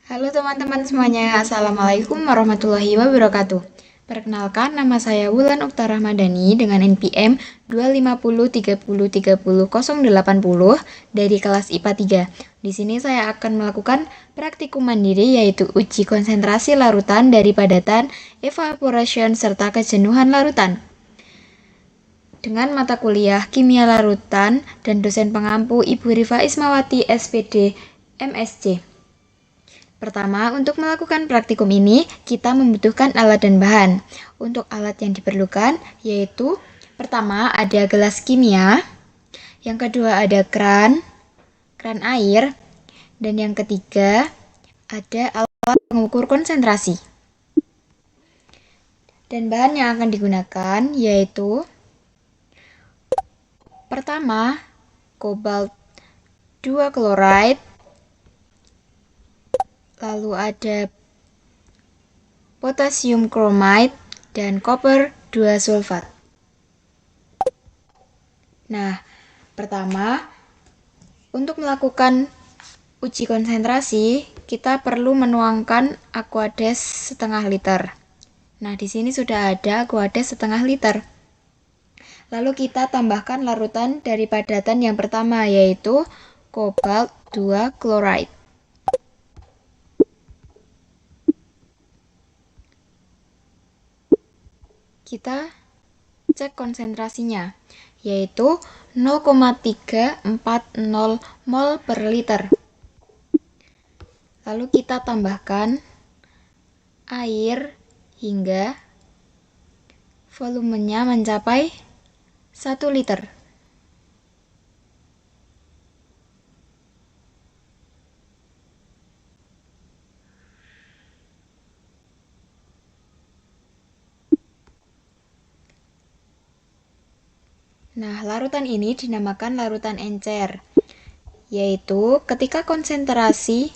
Halo teman-teman semuanya, Assalamualaikum warahmatullahi wabarakatuh. Perkenalkan, nama saya Wulan Ukta Rahmadani dengan NPM 250303080 dari kelas IPA 3. Di sini saya akan melakukan praktikum mandiri yaitu uji konsentrasi larutan dari padatan, evaporation, serta kejenuhan larutan. Dengan mata kuliah Kimia Larutan dan dosen pengampu Ibu Rifa Ismawati SPD MSc. Pertama, untuk melakukan praktikum ini, kita membutuhkan alat dan bahan. Untuk alat yang diperlukan, yaitu pertama ada gelas kimia, yang kedua ada kran air, dan yang ketiga ada alat pengukur konsentrasi. Dan bahan yang akan digunakan yaitu pertama, kobalt 2 chloride, lalu ada potasium chromide, dan koper 2 sulfat. Nah, pertama, untuk melakukan uji konsentrasi, kita perlu menuangkan Aquades setengah liter. Nah, di sini sudah ada Aquades setengah liter. Lalu kita tambahkan larutan dari padatan yang pertama, yaitu kobalt 2 chloride. Kita cek konsentrasinya, yaitu 0,340 mol per liter. Lalu kita tambahkan air hingga volumenya mencapai 1 liter. Nah, larutan ini dinamakan larutan encer, yaitu ketika konsentrasi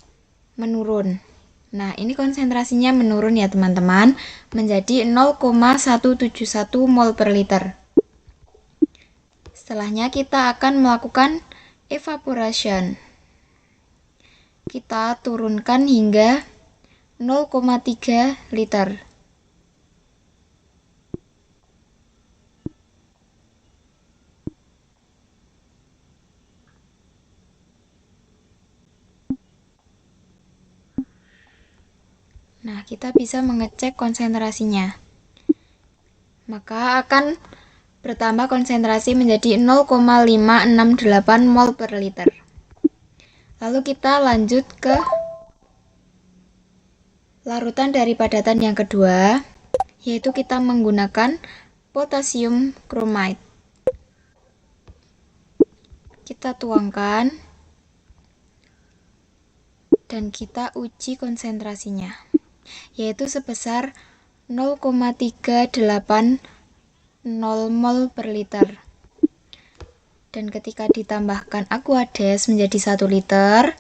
menurun. Nah, ini konsentrasinya menurun ya teman-teman, menjadi 0,171 mol per liter. Setelahnya kita akan melakukan evaporation. Kita turunkan hingga 0,3 liter. Nah, kita bisa mengecek konsentrasinya. Maka akan bertambah konsentrasi menjadi 0,568 mol per liter. Lalu kita lanjut ke larutan dari padatan yang kedua, yaitu kita menggunakan potasium chromide. Kita tuangkan dan kita uji konsentrasinya, yaitu sebesar 0,380 mol per liter. Dan ketika ditambahkan Aquades menjadi 1 liter,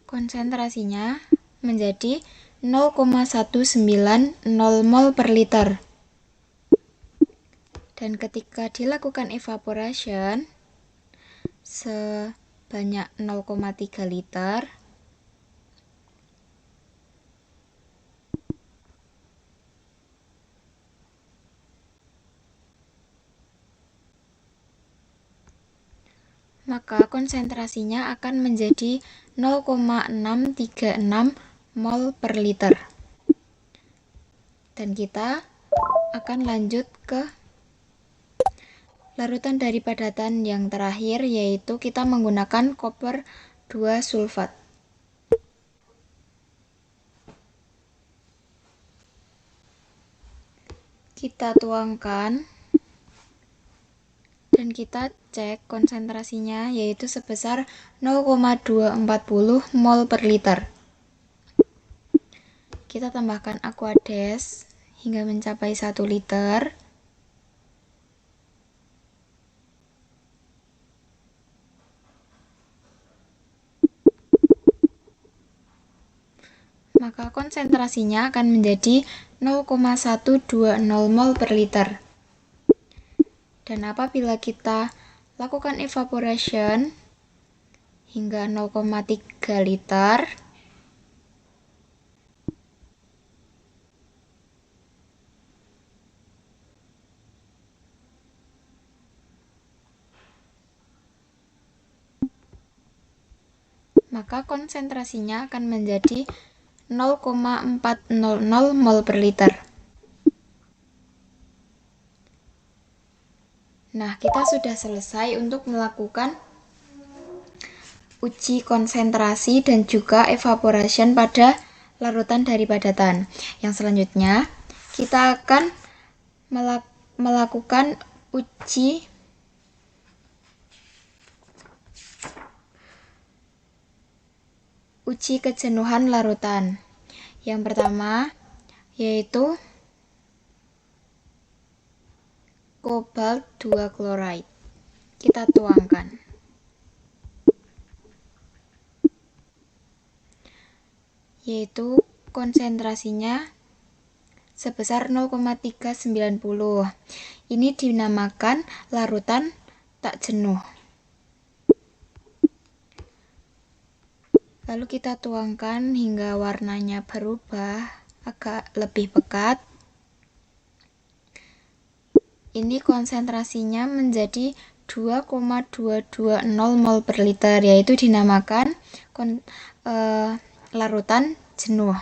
konsentrasinya menjadi 0,190 mol per liter. Dan ketika dilakukan evaporation sebanyak 0,3 liter, maka konsentrasinya akan menjadi 0,636 mol per liter. Dan kita akan lanjut ke larutan dari padatan yang terakhir, yaitu kita menggunakan koper 2 sulfat. Kita tuangkan dan kita cek konsentrasinya, yaitu sebesar 0,240 mol per liter. Kita tambahkan Aquades hingga mencapai 1 liter. Maka konsentrasinya akan menjadi 0,120 mol per liter. Dan apabila kita lakukan evaporation hingga 0,3 liter, maka konsentrasinya akan menjadi 0,400 mol per liter. Nah, kita sudah selesai untuk melakukan uji konsentrasi dan juga evaporation pada larutan dari padatan. Yang selanjutnya, kita akan melakukan uji kejenuhan larutan. Yang pertama yaitu kobalt 2 klorida. Kita tuangkan. Yaitu konsentrasinya sebesar 0,390. Ini dinamakan larutan tak jenuh. Lalu kita tuangkan hingga warnanya berubah agak lebih pekat. Ini konsentrasinya menjadi 2,220 mol per liter, yaitu dinamakan larutan jenuh.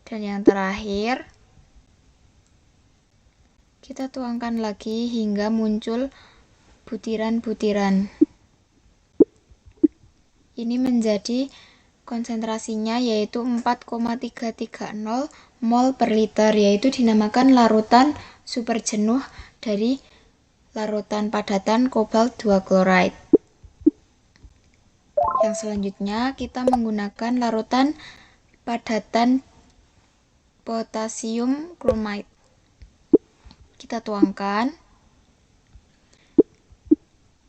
Dan yang terakhir, kita tuangkan lagi hingga muncul butiran-butiran. Ini menjadi konsentrasinya yaitu 4,330 mol per liter, yaitu dinamakan larutan super jenuh dari larutan padatan kobalt 2 klorida. Yang selanjutnya kita menggunakan larutan padatan potasium kromid. Kita tuangkan,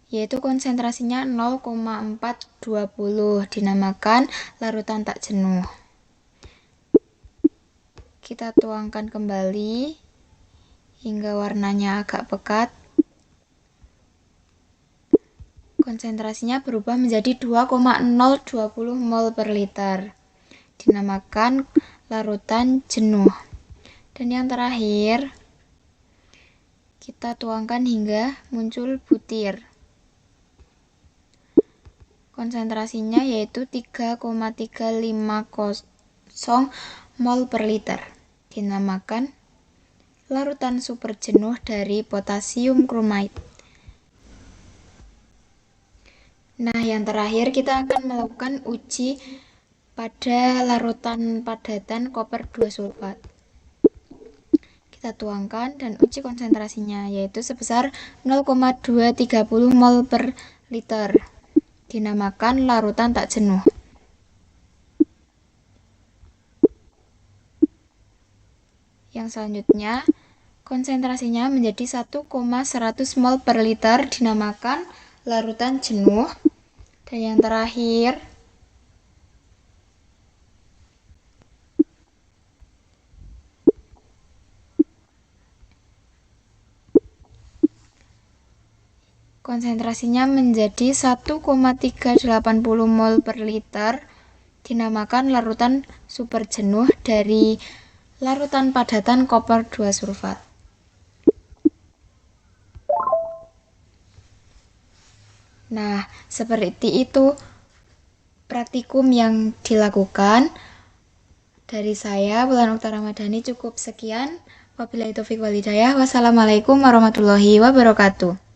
yaitu konsentrasinya 0,420, dinamakan larutan tak jenuh. Kita tuangkan kembali hingga warnanya agak pekat. Konsentrasinya berubah menjadi 2,020 mol per liter, dinamakan larutan jenuh. Dan yang terakhir, kita tuangkan hingga muncul butir. Konsentrasinya yaitu 3,350 mol per liter, dinamakan larutan super jenuh dari potasium kromid. Nah, yang terakhir kita akan melakukan uji pada larutan padatan koper 2 sulfat. Kita tuangkan dan uji konsentrasinya, yaitu sebesar 0,230 mol per liter, dinamakan larutan tak jenuh. Yang selanjutnya, konsentrasinya menjadi 1,100 mol per liter, dinamakan larutan jenuh. Dan yang terakhir, konsentrasinya menjadi 1,380 mol per liter, dinamakan larutan super jenuh dari larutan padatan koper 2 sulfat. Nah, seperti itu praktikum yang dilakukan. Dari saya, Wulan Okta Ramadhani, cukup sekian. Wabillahi taufiq wal hidayah. Wassalamualaikum warahmatullahi wabarakatuh.